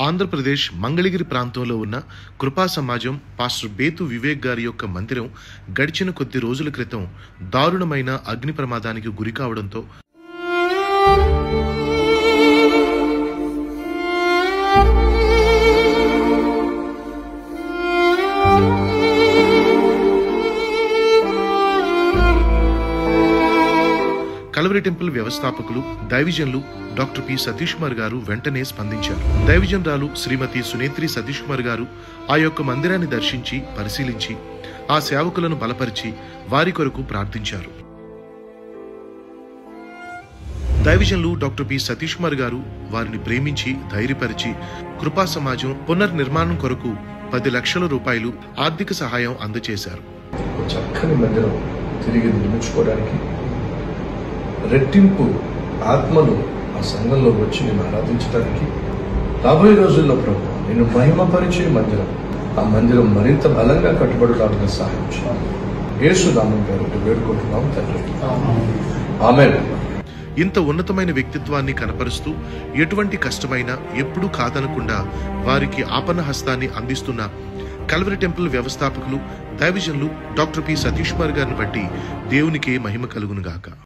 ఆంధ్రప్రదేశ్ మంగళగిరి ప్రాంతంలో ఉన్న కృపా సమాజం పాస్టర్ బేతు వివేక్ గారి యొక్క మందిరం గడిచిన కొద్ది రోజుల క్రితం దారుణమైన అగ్ని ప్రమాదానికి గురి కావడంతో కల్వరి టెంపుల్ వ్యవస్థాపకులు దైవజనులు డాక్టర్ పి సతీష్ కుమార్ గారు వెంటనే స్పందించారు. దైవజనరాలు శ్రీమతి సునేత్రి సతీష్ కుమార్ గారు ఆ యొక్క మందిరాన్ని దర్శించి పరిశీలించి ఆ సేవకులను బలపరిచి వారి కొరకు ప్రార్థించారు. దైవజనులు డాక్టర్ పి సతీష్ కుమార్ గారు వారిని ప్రేమించి ధైర్యపరిచి కృపా సమాజం పునర్నిర్మాణం కొరకు 10 లక్షల రూపాయలు ఆర్థిక సహాయం అందజేశారు. చక్కని మందిరం తిరిగి నిర్మించుకోవడానికి రెట్టింపు ఆత్మలు ఆ సంఘంలో వచ్చి నేను ఆరాధించడానికి రాబోయే రోజుల్లో ప్రభు నేను మహిమపరిచే మందిరం ఆ మందిరం మరింత బలంగా కట్టుబడడానికి సహాయం చేయాలి. యేసు నామం పేరుతో వేడుకుంటున్నాం తండ్రి, ఆమేన్. ఇంత ఉన్నతమైన వ్యక్తిత్వాన్ని కనపరుస్తూ ఎటువంటి కష్టమైనా ఎప్పుడూ కాదనకుండా వారికి ఆపన్న హస్తాన్ని అందిస్తున్న కల్వరి టెంపుల్ వ్యవస్థాపకులు దైవజనులు డాక్టర్ పి సతీష్ కుమార్ గారిని బట్టి దేవునికే మహిమ కలుగునుగాక.